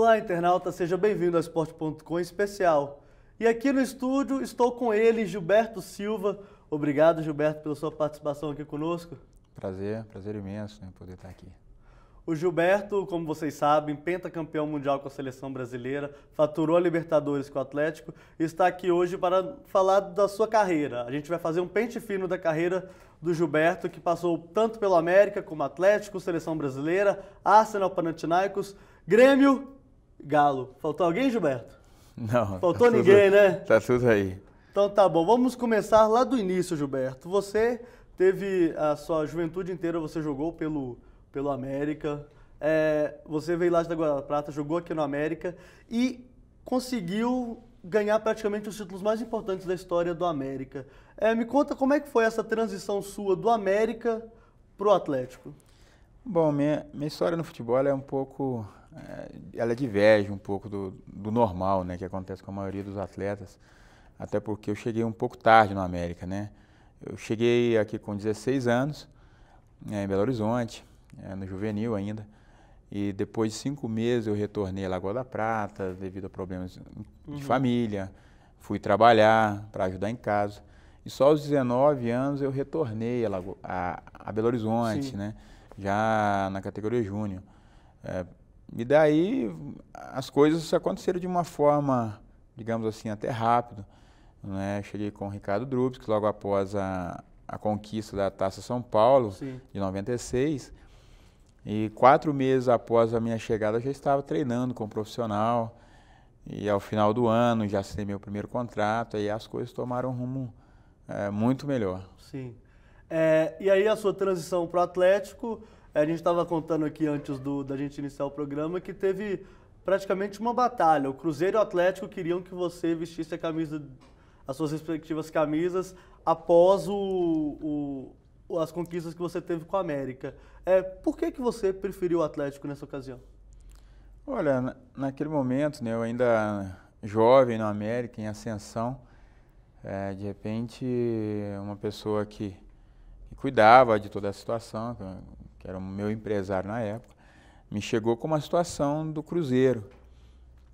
Olá, internauta, seja bem-vindo ao Esporte.com especial. E aqui no estúdio estou com ele, Gilberto Silva. Obrigado, Gilberto, pela sua participação aqui conosco. Prazer imenso, né, poder estar aqui. O Gilberto, como vocês sabem, pentacampeão mundial com a seleção brasileira, faturou a Libertadores com o Atlético e está aqui hoje para falar da sua carreira. A gente vai fazer um pente fino da carreira do Gilberto, que passou tanto pelo América como Atlético, seleção brasileira, Arsenal, Panathinaikos, Grêmio, Galo. Faltou alguém, Gilberto? Não. Faltou ninguém, né? Tá tudo aí. Então tá bom, vamos começar lá do início, Gilberto. Você teve a sua juventude inteira, você jogou pelo América, você veio lá de Água da Prata, jogou aqui no América e conseguiu ganhar praticamente os títulos mais importantes da história do América. Me conta como é que foi essa transição sua do América pro Atlético. Bom, minha história no futebol é um pouco, ela diverge um pouco do normal, né, que acontece com a maioria dos atletas, até porque eu cheguei um pouco tarde no América, né. Eu cheguei aqui com 16 anos, em Belo Horizonte, no juvenil ainda, e depois de 5 meses eu retornei a Lagoa da Prata devido a problemas de família, fui trabalhar para ajudar em casa, e só aos 19 anos eu retornei a Belo Horizonte, né, já na categoria júnior. E daí as coisas aconteceram de uma forma, digamos assim, até rápido, né? Cheguei com o Ricardo Drubs, que logo após a conquista da Taça São Paulo, de 96, e 4 meses após a minha chegada eu já estava treinando como profissional, e ao final do ano já assinei meu primeiro contrato, e as coisas tomaram um rumo muito melhor. Sim. E aí a sua transição para o Atlético, a gente estava contando aqui antes da gente iniciar o programa que teve praticamente uma batalha. O Cruzeiro e o Atlético queriam que você vestisse as suas respectivas camisas após as conquistas que você teve com a América. Por que você preferiu o Atlético nessa ocasião? Olha, naquele momento, né, eu ainda jovem no América, em ascensão, de repente uma pessoa que cuidava de toda a situação, que era o meu empresário na época, me chegou com uma situação do Cruzeiro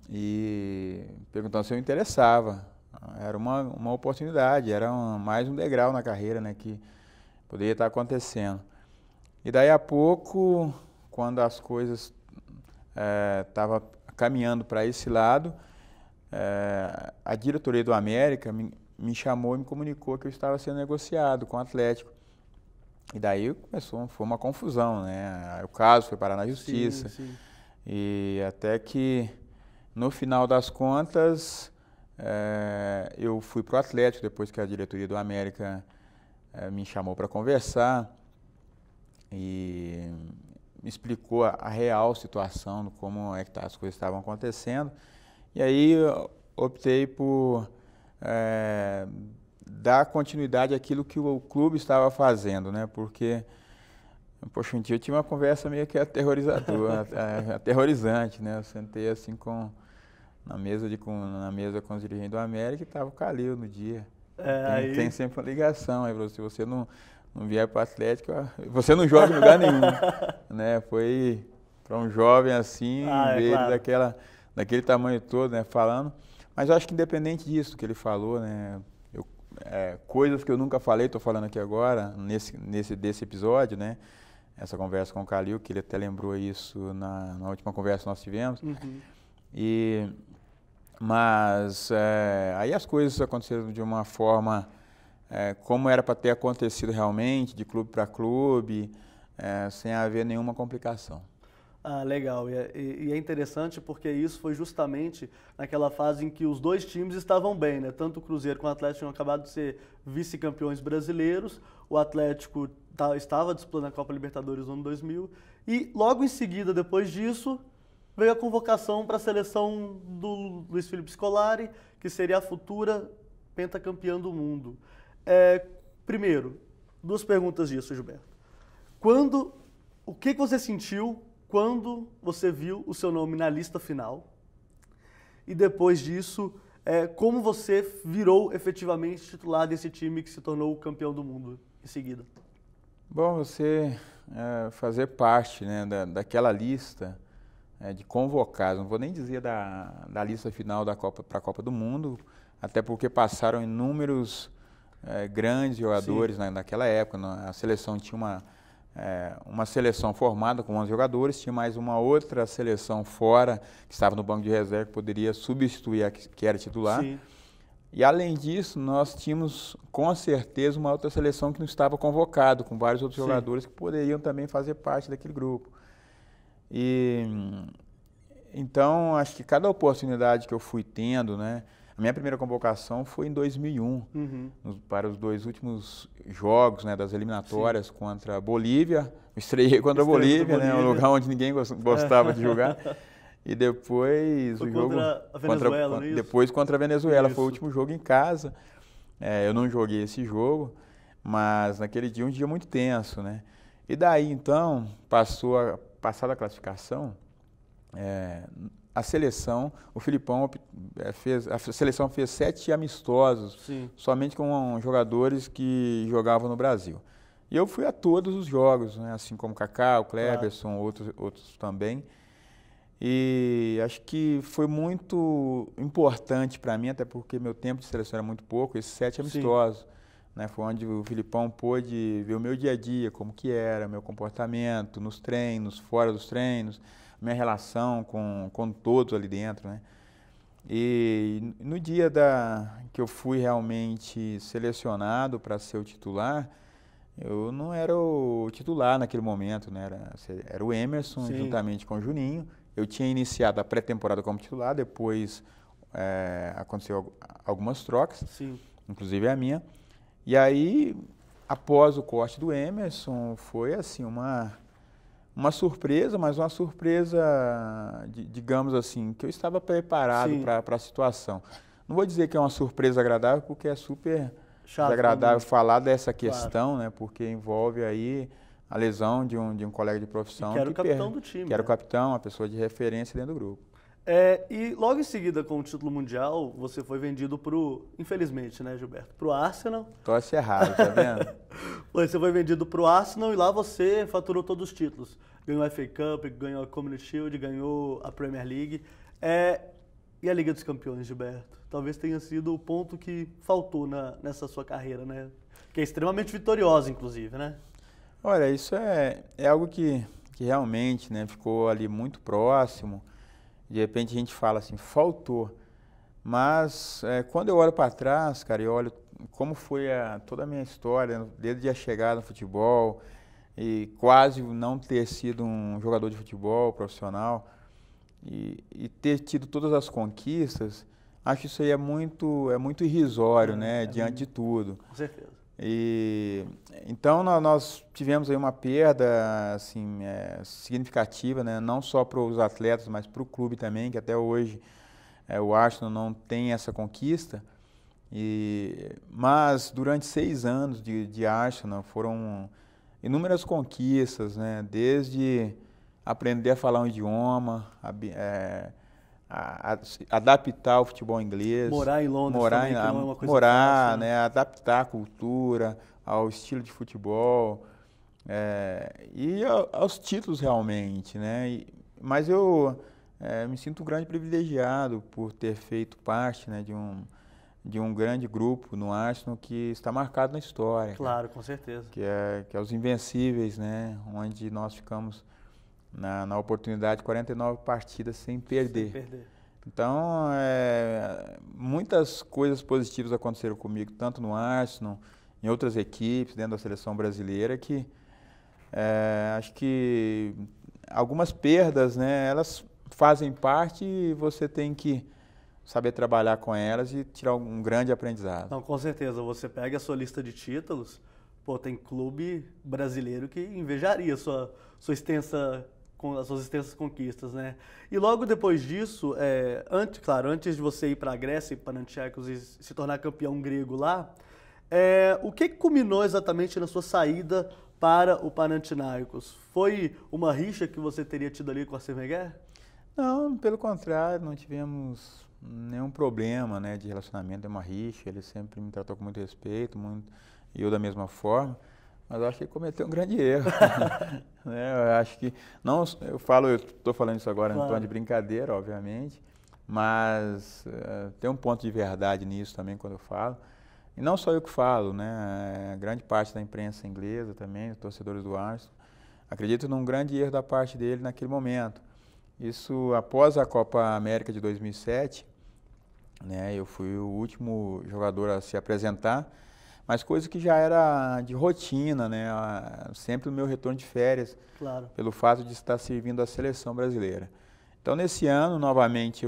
e perguntando se eu interessava. Era uma oportunidade, era mais um degrau na carreira, né, que poderia estar acontecendo. E daí a pouco, quando as coisas estavam caminhando para esse lado, a diretoria do América me chamou e me comunicou que eu estava sendo negociado com o Atlético. E daí foi uma confusão, né? O caso foi parar na justiça. Sim. E até que, no final das contas, eu fui para o Atlético, depois que a diretoria do América me chamou para conversar e me explicou a real situação, como é que as coisas estavam acontecendo. E aí eu optei por dar continuidade àquilo que o clube estava fazendo, né? Porque, poxa, um dia eu tinha uma conversa meio que aterrorizante, né? Eu sentei assim na mesa com os dirigentes do América e estava o Calil no dia. Tem sempre uma ligação, aí se você não vier para o Atlético, você não joga em lugar nenhum, né? Foi para um jovem assim, ver ele daquele tamanho todo, né? Falando. Mas eu acho que independente disso que ele falou, né? Coisas que eu nunca falei, estou falando aqui agora, desse episódio, né? Essa conversa com o Calil, que ele até lembrou isso na última conversa que nós tivemos. Mas aí as coisas aconteceram de uma forma como era para ter acontecido realmente, de clube para clube, sem haver nenhuma complicação. Legal. E é interessante porque isso foi justamente naquela fase em que os dois times estavam bem, né? Tanto o Cruzeiro como o Atlético tinham acabado de ser vice-campeões brasileiros, o Atlético estava disputando a Copa Libertadores no ano 2000 e logo em seguida, depois disso, veio a convocação para a seleção do Luiz Felipe Scolari, que seria a futura pentacampeã do mundo. Primeiro, 2 perguntas disso, Gilberto. O que você sentiu quando você viu o seu nome na lista final? E depois disso, como você virou efetivamente titular desse time que se tornou o campeão do mundo em seguida? Bom, você fazer parte, né, daquela lista de convocados, não vou nem dizer da lista final da Copa para a Copa do Mundo, até porque passaram inúmeros grandes jogadores naquela época. A seleção tinha uma seleção formada com 11 jogadores, tinha mais uma outra seleção fora, que estava no banco de reserva, que poderia substituir a que era titular. Sim. E além disso, nós tínhamos com certeza uma outra seleção que não estava convocado, com vários outros jogadores que poderiam também fazer parte daquele grupo. Então, acho que cada oportunidade que eu fui tendo, né? A minha primeira convocação foi em 2001, para os 2 últimos jogos, né, das eliminatórias contra a Bolívia. Eu estreiei contra a Bolívia, né, um lugar onde ninguém gostava de jogar. E depois foi o jogo contra a Venezuela, depois contra a Venezuela. Isso. Foi o último jogo em casa. Eu não joguei esse jogo, mas naquele dia um dia muito tenso, né? E daí então, passada a classificação, a seleção, o Filipão a seleção fez 7 amistosos, somente com jogadores que jogavam no Brasil. E eu fui a todos os jogos, né? Assim como o Kaká, o Kleberson, outros também. E acho que foi muito importante para mim, até porque meu tempo de seleção era muito pouco, esses 7 amistosos. Né? Foi onde o Filipão pôde ver o meu dia a dia, como que era, meu comportamento nos treinos, fora dos treinos, minha relação com todos ali dentro, né? E no dia que eu fui realmente selecionado para ser o titular, eu não era o titular naquele momento, né? Era o Emerson, juntamente com o Juninho. Eu tinha iniciado a pré-temporada como titular, depois aconteceu algumas trocas, inclusive a minha. E aí, após o corte do Emerson, foi assim uma surpresa, mas uma surpresa, digamos assim, que eu estava preparado para a situação. Não vou dizer que é uma surpresa agradável, porque é super desagradável falar dessa questão, né? Porque envolve aí a lesão de um colega de profissão. Que era o capitão do time. Que era o capitão, uma pessoa de referência dentro do grupo. E logo em seguida, com o título mundial, você foi vendido infelizmente, né, Gilberto, para o Arsenal. Torce errado, tá vendo? Você foi vendido para o Arsenal e lá você faturou todos os títulos. Ganhou a FA Cup, ganhou a Community Shield, ganhou a Premier League. E a Liga dos Campeões, Gilberto? Talvez tenha sido o ponto que faltou nessa sua carreira, né? Que é extremamente vitoriosa, inclusive, né? Olha, isso é algo que realmente, né, ficou ali muito próximo. De repente a gente fala assim, faltou. Mas quando eu olho para trás, cara, eu olho como foi toda a minha história, desde a chegada no futebol e quase não ter sido um jogador de futebol profissional e ter tido todas as conquistas, acho que isso aí é muito irrisório, né, diante de tudo. Com certeza. Então nós tivemos aí uma perda assim, significativa, né? Não só para os atletas, mas para o clube também, que até hoje o Arsenal não tem essa conquista. Mas durante 6 anos de Arsenal foram inúmeras conquistas, né? Desde aprender a falar um idioma, adaptar o futebol inglês, morar em Londres também, que não é uma coisa fácil, né? Adaptar a cultura ao estilo de futebol e aos títulos realmente, né? Mas eu me sinto um grande privilegiado por ter feito parte, né, de um grande grupo no Arsenal que está marcado na história. Claro, com certeza. Que é os Invencíveis, né? Onde nós ficamos na oportunidade 49 partidas sem perder. Então, muitas coisas positivas aconteceram comigo, tanto no Arsenal, em outras equipes, dentro da seleção brasileira, que acho que algumas perdas, né, elas fazem parte e você tem que saber trabalhar com elas e tirar um grande aprendizado. Não, com certeza. Você pega a sua lista de títulos, tem clube brasileiro que invejaria as suas extensas conquistas, né? E logo depois disso, antes de você ir para a Grécia e Panathinaikos e se tornar campeão grego lá, o que culminou exatamente na sua saída para o Panathinaikos? Foi uma rixa que você teria tido ali com o Arsène Wenger? Não, pelo contrário, não tivemos nenhum problema, né, de relacionamento, é uma rixa, ele sempre me tratou com muito respeito, e eu da mesma forma. Mas eu acho que ele cometeu um grande erro. Né? Eu acho que, não, eu estou falando isso agora em tom de brincadeira, obviamente, mas tem um ponto de verdade nisso também quando eu falo. E não só eu que falo, né? Grande parte da imprensa inglesa também, os torcedores do Arsenal, acredito num grande erro da parte dele naquele momento. Isso após a Copa América de 2007, né? Eu fui o último jogador a se apresentar, mas coisa que já era de rotina, né? Sempre no meu retorno de férias, Claro. pelo fato de estar servindo a seleção brasileira. Então, nesse ano, novamente,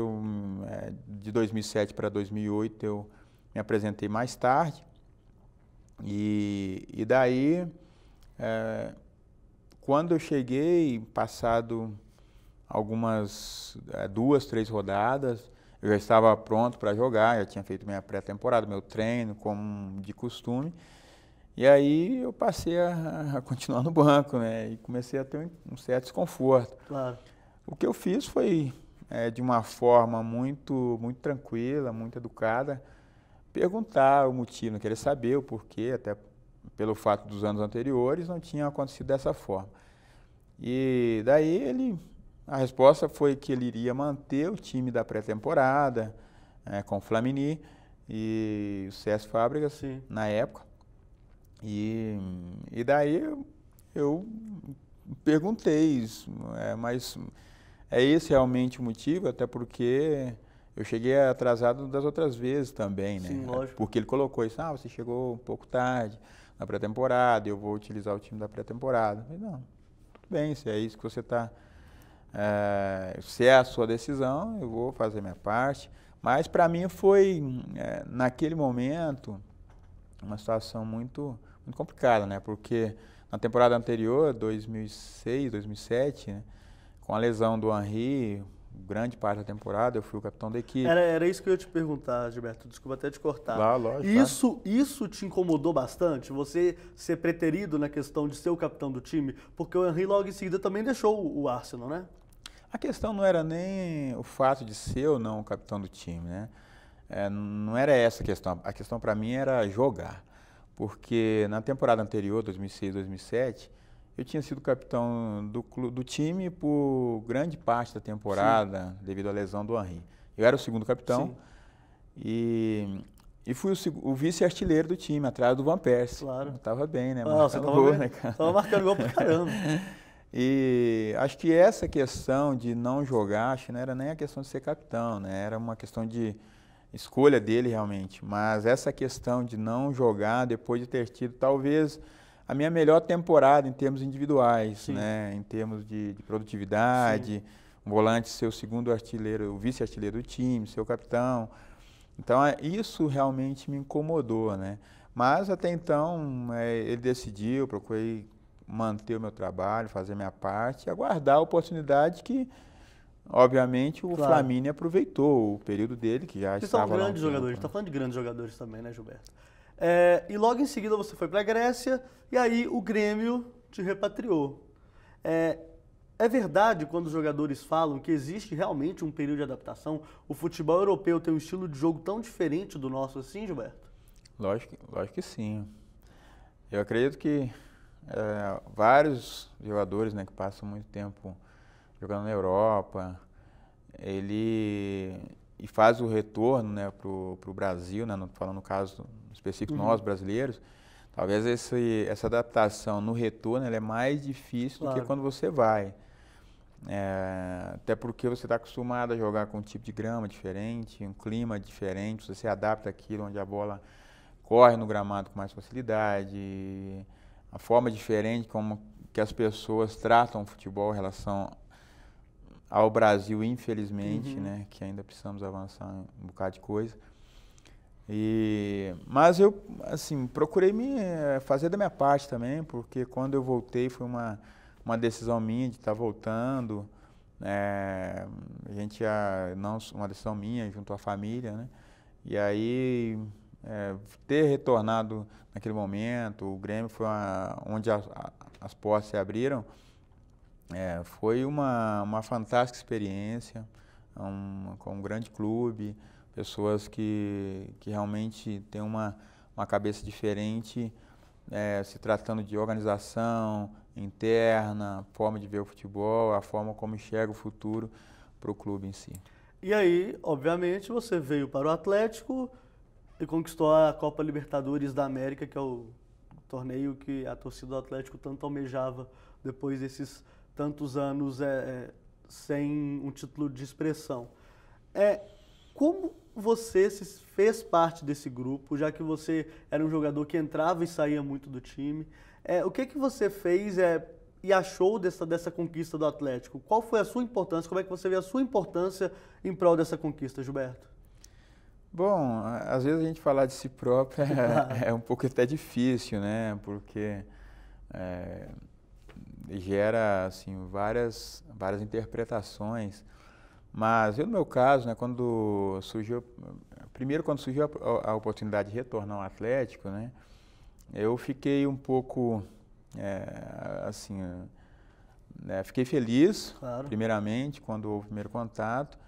de 2007 para 2008, eu me apresentei mais tarde. E daí, quando eu cheguei, passado algumas 2, 3 rodadas, eu já estava pronto para jogar, já tinha feito minha pré-temporada, meu treino, como de costume. E aí eu passei a continuar no banco, né? E comecei a ter um certo desconforto. Claro. O que eu fiz foi, de uma forma muito tranquila, muito educada, perguntar o motivo, querer saber o porquê, até pelo fato dos anos anteriores não tinha acontecido dessa forma. E daí a resposta foi que ele iria manter o time da pré-temporada, com o Flamini e o Cesc Fábregas, sim, na época. E daí eu perguntei isso, mas é esse realmente o motivo? Até porque eu cheguei atrasado das outras vezes também, né? Sim, lógico. Porque ele colocou isso, você chegou um pouco tarde na pré-temporada, eu vou utilizar o time da pré-temporada. Eu falei, não, tudo bem, se é isso que você está... se é a sua decisão, eu vou fazer minha parte. Mas para mim foi, naquele momento, uma situação muito complicada, né? Porque na temporada anterior, 2006, 2007, né? Com a lesão do Henry, grande parte da temporada, eu fui o capitão da equipe. Era isso que eu ia te perguntar, Gilberto, desculpa até te cortar. Lógico. Isso te incomodou bastante? Você ser preterido na questão de ser o capitão do time? Porque o Henry logo em seguida também deixou o Arsenal, né? A questão não era nem o fato de ser ou não o capitão do time, né? Não era essa a questão. A questão para mim era jogar. Porque na temporada anterior, 2006, 2007, eu tinha sido capitão do time por grande parte da temporada, sim, devido à lesão do Henry. Eu era o segundo capitão, sim, e fui o vice-artilheiro do time, atrás do Van Persie. Claro. Eu tava bem, né? Você tava gol, né, cara? Tava marcando gol pra caramba. E acho que essa questão de não jogar, acho que não era nem a questão de ser capitão, né? Era uma questão de escolha dele realmente. Mas essa questão de não jogar depois de ter tido talvez a minha melhor temporada em termos individuais, sim, né? Em termos de produtividade, sim, um volante ser o segundo artilheiro, o vice-artilheiro do time, ser o capitão. Então isso realmente me incomodou, né? Mas até então ele decidiu, eu procurei manter o meu trabalho, fazer minha parte e aguardar a oportunidade que, obviamente, o claro, Flamini aproveitou o período dele, que já estava lá. São grandes jogadores, a gente está falando de grandes jogadores também, né, Gilberto? E logo em seguida você foi para a Grécia e aí o Grêmio te repatriou. É verdade quando os jogadores falam que existe realmente um período de adaptação? O futebol europeu tem um estilo de jogo tão diferente do nosso assim, Gilberto? Lógico que sim. Eu acredito que vários jogadores, né, que passam muito tempo jogando na Europa, e faz o retorno, né, pro Brasil, né, falando no caso específico nós brasileiros, talvez essa adaptação no retorno ela é mais difícil, claro, do que quando você vai. Até porque você está acostumado a jogar com um tipo de grama diferente, um clima diferente, você se adapta àquilo onde a bola corre no gramado com mais facilidade, a forma diferente como que as pessoas tratam o futebol em relação ao Brasil, infelizmente, né, que ainda precisamos avançar um bocado de coisa. Mas eu, assim, procurei fazer da minha parte também, porque quando eu voltei foi uma decisão minha de estar voltando, uma decisão minha junto à família, né, e aí ter retornado naquele momento, o Grêmio foi onde as portas se abriram, foi uma fantástica experiência, com um grande clube, pessoas que realmente têm uma cabeça diferente se tratando de organização interna, forma de ver o futebol, a forma como enxerga o futuro para o clube em si. E aí, obviamente, você veio para o Atlético e conquistou a Copa Libertadores da América, que é o torneio que a torcida do Atlético tanto almejava depois desses tantos anos sem um título de expressão. Como você se fez parte desse grupo, já que você era um jogador que entrava e saía muito do time? O que você fez e achou dessa conquista do Atlético? Qual foi a sua importância? Como é que você vê a sua importância em prol dessa conquista, Gilberto? Bom, às vezes a gente falar de si próprio é um pouco até difícil, né? Porque gera assim, várias interpretações. Mas eu, no meu caso, né, quando surgiu a oportunidade de retornar ao Atlético, né, eu fiquei um pouco, fiquei feliz, claro, primeiramente, quando houve o primeiro contato,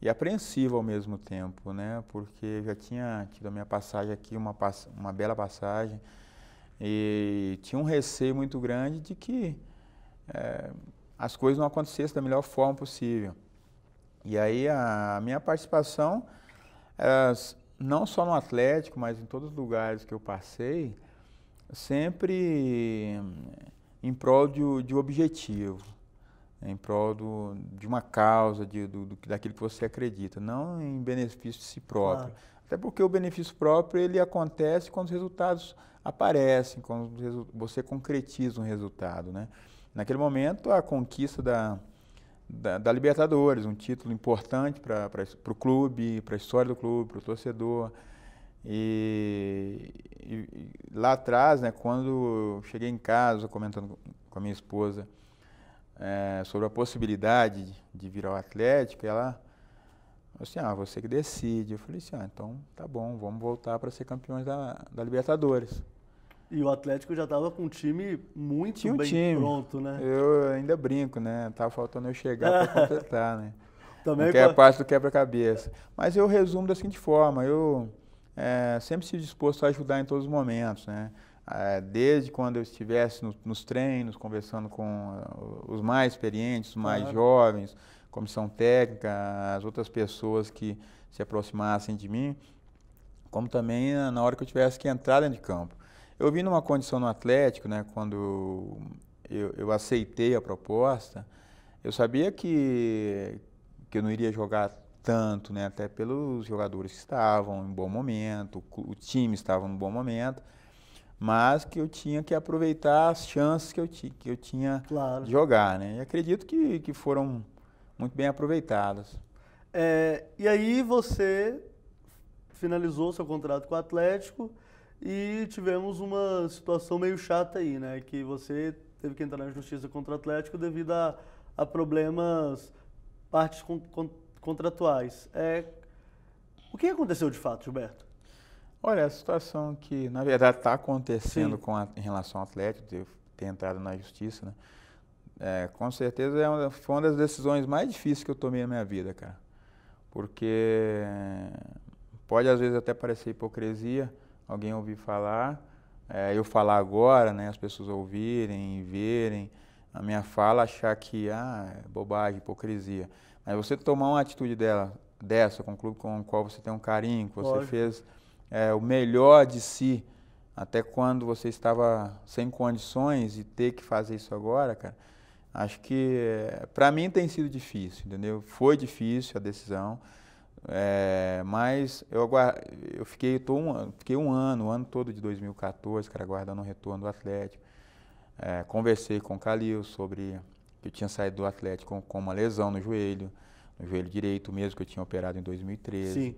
e apreensivo ao mesmo tempo, né, porque já tinha tido a minha passagem aqui, uma bela passagem, e tinha um receio muito grande de que as coisas não acontecessem da melhor forma possível. E aí a minha participação, não só no Atlético, mas em todos os lugares que eu passei, sempre em prol de objetivo, em prol de uma causa, daquilo que você acredita, não em benefício de si próprio. Claro. Até porque o benefício próprio ele acontece quando os resultados aparecem, quando você concretiza um resultado, né? Naquele momento, a conquista da Libertadores, um título importante para o clube, para a história do clube, para o torcedor. E lá atrás, né, quando eu cheguei em casa comentando com a minha esposa sobre a possibilidade de vir ao Atlético, ela falou assim, você que decide. Eu falei assim, então tá bom, vamos voltar para ser campeões da Libertadores. E o Atlético já estava com um time muito bem pronto, né? Eu ainda brinco, né? Tava faltando eu chegar para completar, né? Também que é a parte do quebra-cabeça. Mas eu resumo da seguinte forma, eu sempre estive disposto a ajudar em todos os momentos, né? Desde quando eu estivesse nos treinos, conversando com os mais experientes, os mais jovens, comissão técnica, as outras pessoas que se aproximassem de mim, como também na hora que eu tivesse que entrar dentro de campo. Eu vim numa condição no Atlético, né, quando eu aceitei a proposta, eu sabia que eu não iria jogar tanto, né, até pelos jogadores que estavam em bom momento, o time estava em bom momento, mas que eu tinha que aproveitar as chances que eu tinha claro, de jogar, né, e acredito que foram muito bem aproveitadas. E aí você finalizou seu contrato com o Atlético, e tivemos uma situação meio chata aí, né? Que você teve que entrar na justiça contra o Atlético devido a problemas, partes contratuais. O que aconteceu de fato, Gilberto? Olha, a situação que, na verdade, está acontecendo em relação ao Atlético, de ter entrado na justiça, né? Com certeza foi uma das decisões mais difíceis que eu tomei na minha vida, cara. Porque pode, às vezes, até parecer hipocrisia, alguém ouvir falar, eu falar agora, né, as pessoas ouvirem e verem a minha fala, achar que é bobagem, hipocrisia. Mas você tomar uma atitude dessa com um clube com o qual você tem um carinho, que você fez o melhor de si, até quando você estava sem condições e ter que fazer isso agora, cara, acho que para mim tem sido difícil, entendeu? Foi difícil a decisão. Mas eu fiquei um ano todo de 2014, cara, aguardando o retorno do Atlético. Conversei com o Calil sobre que eu tinha saído do Atlético com uma lesão no joelho direito mesmo, que eu tinha operado em 2013. Sim.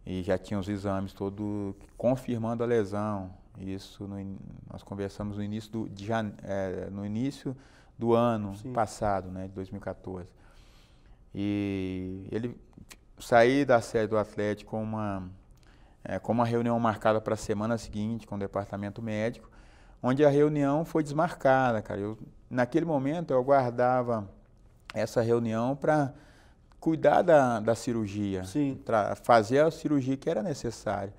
E já tinha os exames todos confirmando a lesão. Isso nós conversamos no início do ano Sim. passado, né, de 2014. E ele saí da sede do Atlético com uma reunião marcada para a semana seguinte com o departamento médico, onde a reunião foi desmarcada, cara. Naquele momento eu aguardava essa reunião para cuidar da cirurgia, para fazer a cirurgia que era necessária.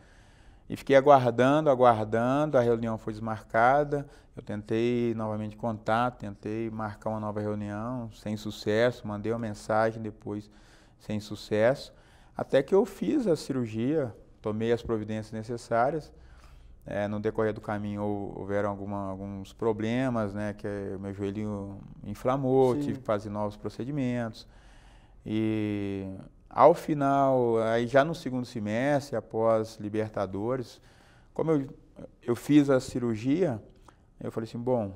E fiquei aguardando, a reunião foi desmarcada, eu tentei novamente contato, tentei marcar uma nova reunião, sem sucesso, mandei uma mensagem depois, sem sucesso, até que eu fiz a cirurgia, tomei as providências necessárias. No decorrer do caminho houveram alguns problemas, né, que o meu joelho inflamou, Sim. tive que fazer novos procedimentos. E ao final, aí já no segundo semestre, após Libertadores, como eu fiz a cirurgia, eu falei assim, bom,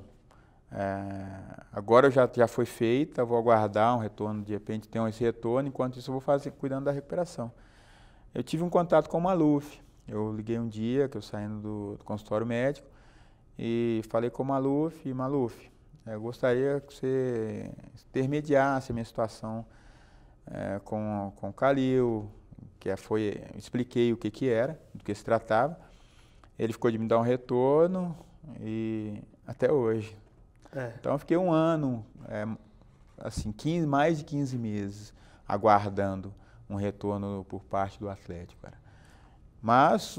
agora já foi feita, vou aguardar um retorno, de repente tem esse retorno, enquanto isso eu vou cuidando da recuperação. Eu tive um contato com o Maluf. Eu liguei um dia, que eu saindo do consultório médico, e falei com o Maluf, eu gostaria que você intermediasse a minha situação com o Calil, expliquei o que era, do que se tratava. Ele ficou de me dar um retorno e até hoje. Então eu fiquei um ano, assim, mais de 15 meses, aguardando um retorno por parte do Atlético, cara. Mas,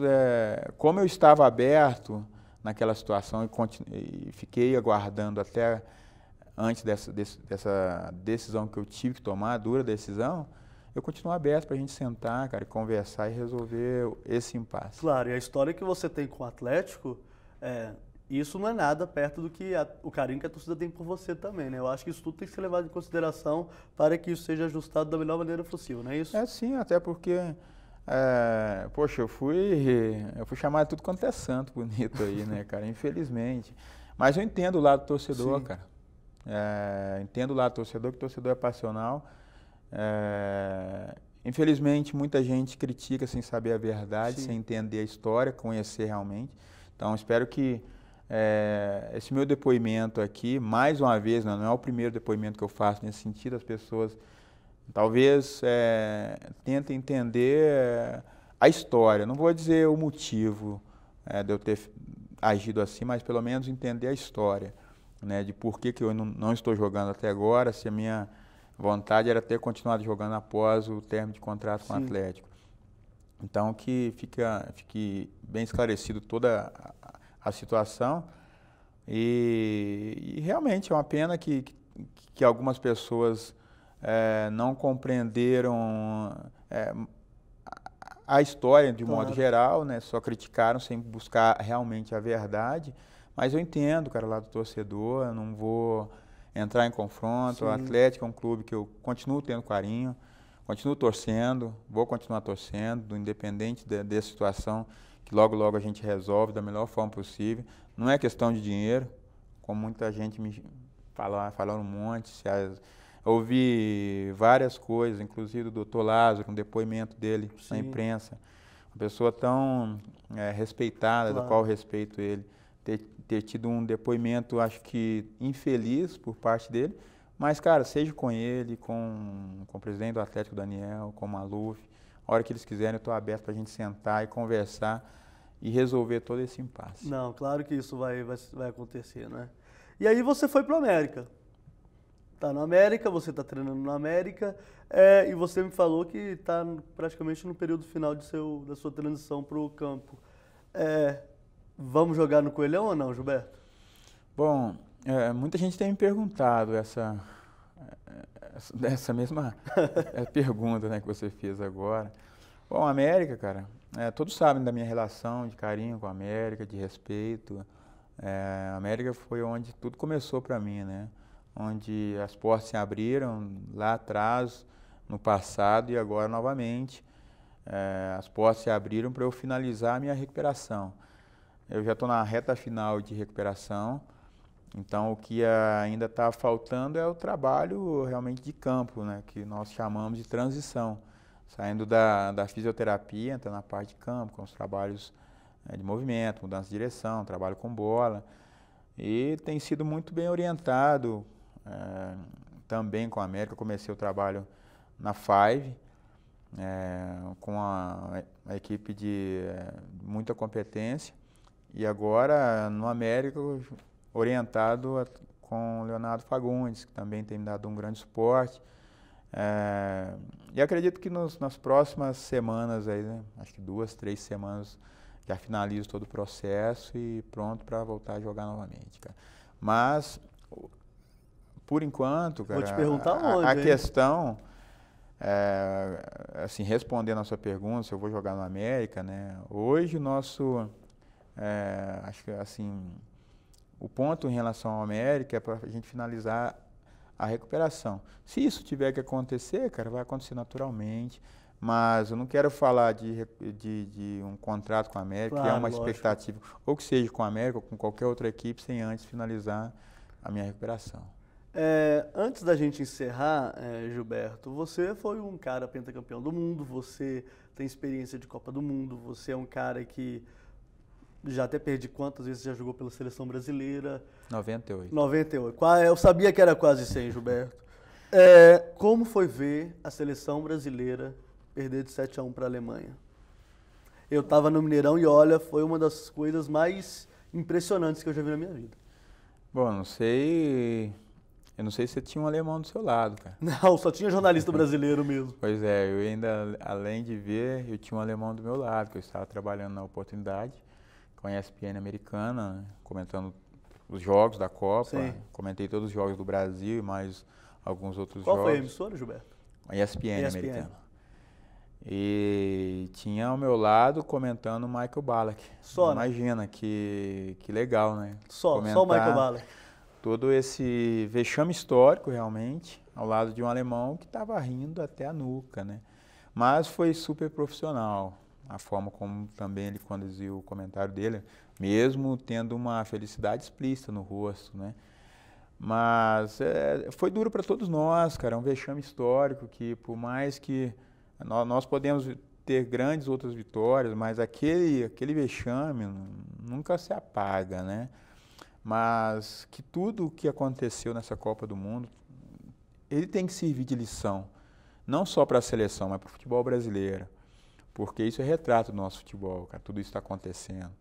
como eu estava aberto naquela situação e fiquei aguardando até antes dessa decisão que eu tive que tomar, a dura decisão, eu continuo aberto para a gente sentar, cara, e conversar e resolver esse impasse. Claro, e a história que você tem com o Atlético, isso não é nada perto do que o carinho que a torcida tem por você também, né? Eu acho que isso tudo tem que ser levado em consideração para que isso seja ajustado da melhor maneira possível, não é isso? Sim, até porque... poxa, eu fui chamado de tudo quanto é santo bonito aí, né, cara? Infelizmente. Mas eu entendo o lado do torcedor, sim, cara. Entendo o lado do torcedor, que o torcedor é passional. Infelizmente, muita gente critica sem saber a verdade, sim, sem entender a história, conhecer realmente. Então, espero que esse meu depoimento aqui, mais uma vez, não é o primeiro depoimento que eu faço nesse sentido, as pessoas... Talvez tentem entender a história, não vou dizer o motivo de eu ter agido assim, mas pelo menos entender a história, né, de por que eu não estou jogando até agora, se a minha vontade era ter continuado jogando após o término de contrato com o Atlético. Então, que fique bem esclarecido toda a situação e realmente é uma pena que algumas pessoas... não compreenderam a história de modo geral, né? Só criticaram sem buscar realmente a verdade. Mas eu entendo, cara, lá do torcedor, eu não vou entrar em confronto. Sim. O Atlético é um clube que eu continuo tendo carinho, continuo torcendo, vou continuar torcendo, independente dessa situação, que logo, logo a gente resolve da melhor forma possível. Não é questão de dinheiro, como muita gente me falou um monte, ouvi várias coisas, inclusive do Dr. Lázaro, um depoimento dele, sim, na imprensa. Uma pessoa tão respeitada, claro, do qual eu respeito ele. Ter tido um depoimento, acho que infeliz por parte dele. Mas, cara, seja com ele, com o presidente do Atlético, Daniel, com o Maluf, a hora que eles quiserem, eu estou aberto para a gente sentar e conversar e resolver todo esse impasse. Não, claro que isso vai acontecer, né? E aí você foi para o América. Tá no América, você está treinando no América, e você me falou que está praticamente no período final da sua transição para o campo. Vamos jogar no Coelhão ou não, Gilberto? Bom, muita gente tem me perguntado essa mesma pergunta, né, que você fez agora. Bom, América, cara, todos sabem da minha relação de carinho com a América, de respeito. A América foi onde tudo começou para mim, né? Onde as portas se abriram lá atrás, no passado e agora novamente. As portas se abriram para eu finalizar a minha recuperação. Eu já estou na reta final de recuperação, então o que ainda está faltando é o trabalho realmente de campo, né, que nós chamamos de transição. Saindo da fisioterapia, entra na parte de campo, com os trabalhos de movimento, mudança de direção, trabalho com bola. E tem sido muito bem orientado também com a América. Eu comecei o trabalho na Five, com a equipe de muita competência. E agora no América, orientado com o Leonardo Fagundes, que também tem me dado um grande suporte. E acredito que nas próximas semanas, aí, né, acho que 2, 3 semanas, já finalizo todo o processo e pronto para voltar a jogar novamente, cara. Mas, por enquanto, cara, Vou te perguntar onde, a hein? questão, assim, respondendo a sua pergunta, se eu vou jogar no América, né? Hoje o nosso, acho que assim, o ponto em relação ao América é para a gente finalizar a recuperação. Se isso tiver que acontecer, cara, vai acontecer naturalmente. Mas eu não quero falar de um contrato com a América, que é Claro, uma lógico. expectativa, ou que seja com a América ou com qualquer outra equipe, sem antes finalizar a minha recuperação. Antes da gente encerrar, Gilberto, você foi um cara pentacampeão do mundo, você tem experiência de Copa do Mundo, você é um cara que já até perdi quantas vezes já jogou pela seleção brasileira. 98. 98. Eu sabia que era quase 100, Gilberto. Como foi ver a seleção brasileira perder de 7-1 para a Alemanha? Eu estava no Mineirão e olha, foi uma das coisas mais impressionantes que eu já vi na minha vida. Bom, eu não sei se você tinha um alemão do seu lado, cara. Não, só tinha jornalista brasileiro mesmo. Pois é, eu ainda, além de ver, eu tinha um alemão do meu lado, que eu estava trabalhando na Oportunidade, com a ESPN americana, né, comentando os jogos da Copa. Sim. Comentei todos os jogos do Brasil e mais alguns outros Qual jogos. foi a emissora, Gilberto? A ESPN americana. E tinha ao meu lado comentando o Michael Ballack. Só, imagina, que legal, né? Só o Michael Ballack. Todo esse vexame histórico, realmente, ao lado de um alemão que estava rindo até a nuca, né? Mas foi super profissional a forma como também ele conduziu o comentário dele, mesmo tendo uma felicidade explícita no rosto, né? Mas foi duro para todos nós, cara, é um vexame histórico que, por mais que nós podemos ter grandes outras vitórias, mas aquele vexame nunca se apaga, né? Mas que tudo o que aconteceu nessa Copa do Mundo, ele tem que servir de lição, não só para a seleção, mas para o futebol brasileiro, porque isso é retrato do nosso futebol, cara, tudo isso está acontecendo,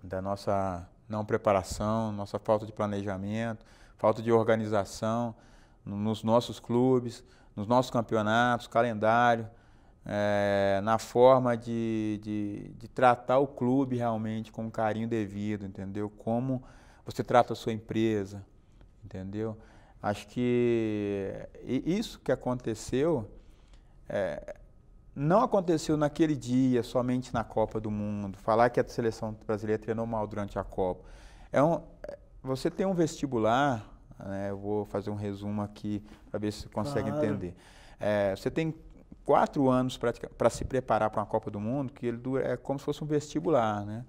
da nossa não preparação, nossa falta de planejamento, falta de organização nos nossos clubes, nos nossos campeonatos, calendário, na forma de tratar o clube realmente com um carinho devido, entendeu? Como você trata a sua empresa, entendeu? Acho que isso que aconteceu não aconteceu naquele dia, somente na Copa do Mundo. Falar que a seleção brasileira treinou mal durante a Copa. Você tem um vestibular, né, eu vou fazer um resumo aqui para ver se você consegue entender. Você tem 4 anos para se preparar para uma Copa do Mundo, que ele é como se fosse um vestibular, né?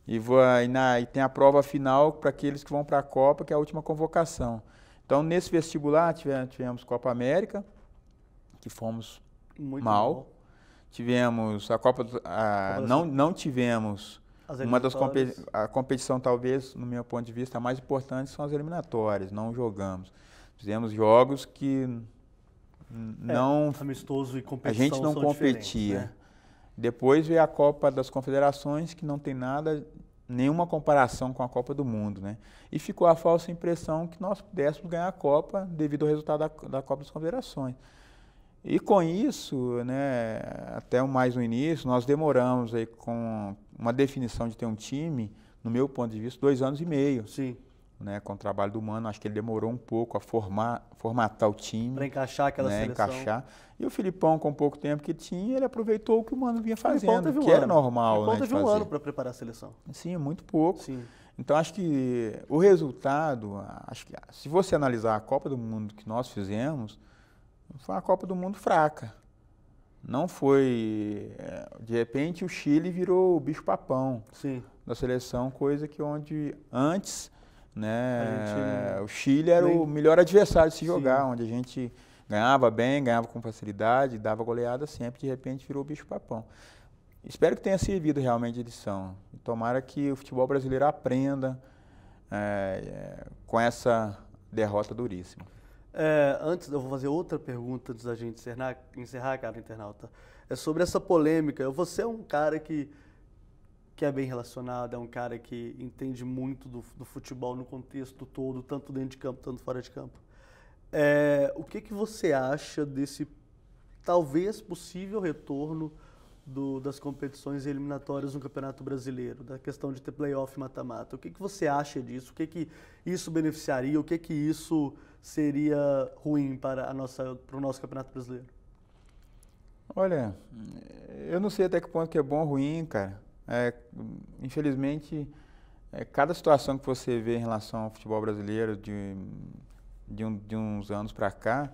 E tem a prova final para aqueles que vão para a Copa, que é a última convocação. Então, nesse vestibular, tivemos Copa América, que fomos muito mal. Tivemos a Copa... não tivemos... A competição, talvez, no meu ponto de vista, a mais importante são as eliminatórias, não jogamos. Fizemos jogos que não... amistoso e competição a gente não competia. Né? Depois veio a Copa das Confederações, que não tem nenhuma comparação com a Copa do Mundo, né? E ficou a falsa impressão que nós pudéssemos ganhar a Copa devido ao resultado da Copa das Confederações. E com isso, né, até mais no início, nós demoramos aí com uma definição de ter um time, no meu ponto de vista, 2 anos e meio. Sim. Né, com o trabalho do Mano, acho que ele demorou um pouco a formatar o time. Para encaixar aquela seleção. E o Filipão, com pouco tempo que tinha, ele aproveitou o que o Mano vinha fazendo, que era normal. O Filipão teve um ano para preparar a seleção. Sim, muito pouco. Sim. Então, acho que o resultado, acho que se você analisar a Copa do Mundo que nós fizemos, foi uma Copa do Mundo fraca. Não foi... De repente, o Chile virou o bicho-papão da seleção, coisa que onde antes... Né? O Chile era o melhor adversário de se jogar, onde a gente ganhava bem, ganhava com facilidade, dava goleada sempre, de repente virou o bicho-papão. Espero que tenha servido realmente de lição. E tomara que o futebol brasileiro aprenda com essa derrota duríssima. Antes, eu vou fazer outra pergunta antes da gente encerrar, cara, internauta. É sobre essa polêmica. Você é um cara que é bem relacionado, é um cara que entende muito do futebol no contexto todo, tanto dentro de campo, tanto fora de campo. O que você acha desse talvez possível retorno das competições eliminatórias no Campeonato Brasileiro, da questão de ter playoff mata-mata. O que você acha disso? O que isso beneficiaria? O que isso seria ruim para o nosso Campeonato Brasileiro? Olha, eu não sei até que ponto que é bom ou ruim, cara. Infelizmente, cada situação que você vê em relação ao futebol brasileiro de uns anos para cá,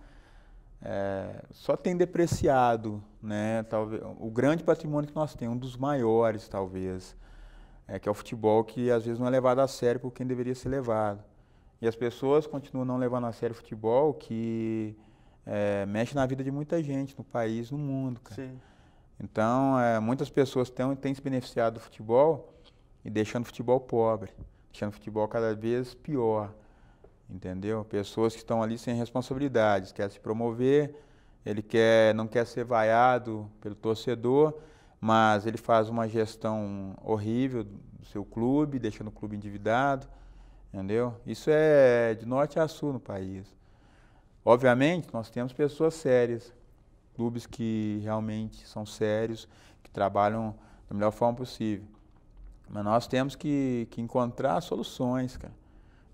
só tem depreciado, né? Talvez o grande patrimônio que nós temos, um dos maiores, talvez, que é o futebol, que às vezes não é levado a sério por quem deveria ser levado. E as pessoas continuam não levando a sério o futebol, que mexe na vida de muita gente, no país, no mundo, cara. Sim. Então, muitas pessoas têm se beneficiado do futebol e deixando o futebol pobre, deixando o futebol cada vez pior. Entendeu? Pessoas que estão ali sem responsabilidades, quer se promover, não quer ser vaiado pelo torcedor, mas ele faz uma gestão horrível do seu clube, deixando o clube endividado, entendeu? Isso é de norte a sul no país. Obviamente, nós temos pessoas sérias, clubes que realmente são sérios, que trabalham da melhor forma possível. Mas nós temos que encontrar soluções, cara.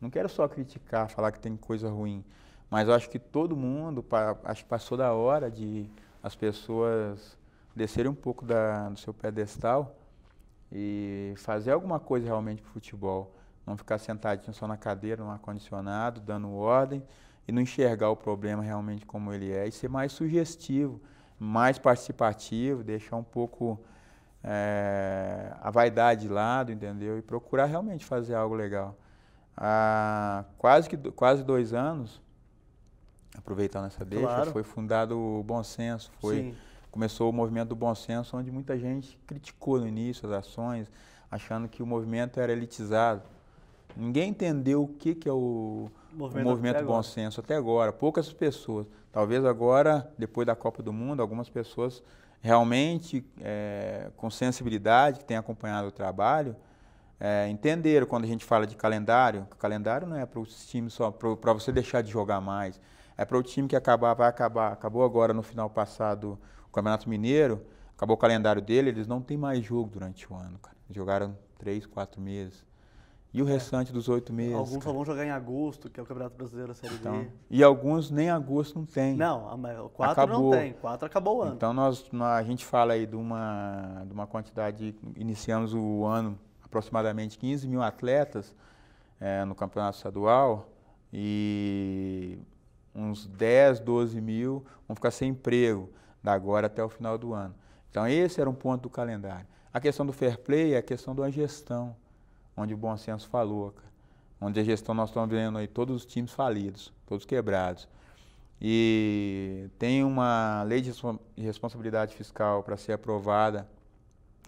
Não quero só criticar, falar que tem coisa ruim, mas eu acho que todo mundo, acho que passou da hora de as pessoas descerem um pouco do seu pedestal e fazer alguma coisa realmente para o futebol. Não ficar sentadinho só na cadeira, no ar-condicionado, dando ordem e não enxergar o problema realmente como ele é e ser mais sugestivo, mais participativo, deixar um pouco a vaidade de lado, entendeu? E procurar realmente fazer algo legal. Há quase 2 anos, aproveitando essa deixa, Claro. foi fundado o Bom Senso, começou o movimento do Bom Senso, onde muita gente criticou no início as ações, achando que o movimento era elitizado. Ninguém entendeu o que é o movimento do Bom Senso até agora, poucas pessoas. Talvez agora, depois da Copa do Mundo, algumas pessoas realmente com sensibilidade, que têm acompanhado o trabalho, entenderam quando a gente fala de calendário, que o calendário não é para os times só, para você deixar de jogar mais, é para o time que vai acabar. Acabou agora no final passado o Campeonato Mineiro, acabou o calendário dele, eles não têm mais jogo durante o ano, cara. Eles jogaram 3, 4 meses. E o restante dos 8 meses? Alguns só vão jogar em agosto, que é o Campeonato Brasileiro, a Série B. E alguns nem agosto não tem. Não, 4 não tem, 4 acabou o ano. Então a gente fala aí de uma quantidade, iniciamos o ano aproximadamente 15 mil atletas no campeonato estadual e uns 10, 12 mil vão ficar sem emprego da agora até o final do ano. Então esse era um ponto do calendário. A questão do fair play é a questão da gestão, onde o Bom Senso falou, cara. Onde a gestão nós estamos vendo aí todos os times falidos, todos quebrados. E tem uma lei de responsabilidade fiscal para ser aprovada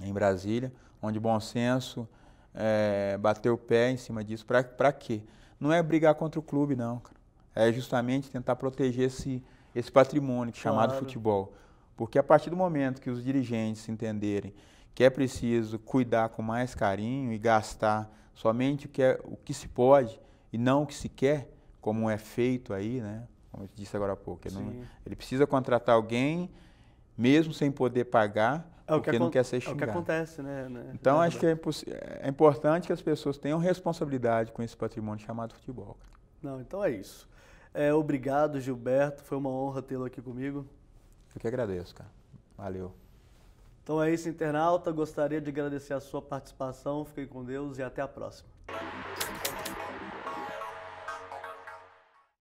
em Brasília, onde o Bom Senso bateu o pé em cima disso. Para quê? Não é brigar contra o clube, não, cara. É justamente tentar proteger esse patrimônio chamado futebol. Porque a partir do momento que os dirigentes entenderem que é preciso cuidar com mais carinho e gastar somente o que se pode e não o que se quer, como é feito aí, né? Como eu disse agora há pouco. Ele precisa contratar alguém, mesmo sem poder pagar, porque não quer ser xingado. É o que acontece, né? Então, acho que é importante que as pessoas tenham responsabilidade com esse patrimônio chamado futebol. Não, então é isso. Obrigado, Gilberto. Foi uma honra tê-lo aqui comigo. Eu que agradeço, cara. Valeu. Então é isso, internauta. Gostaria de agradecer a sua participação. Fiquem com Deus e até a próxima.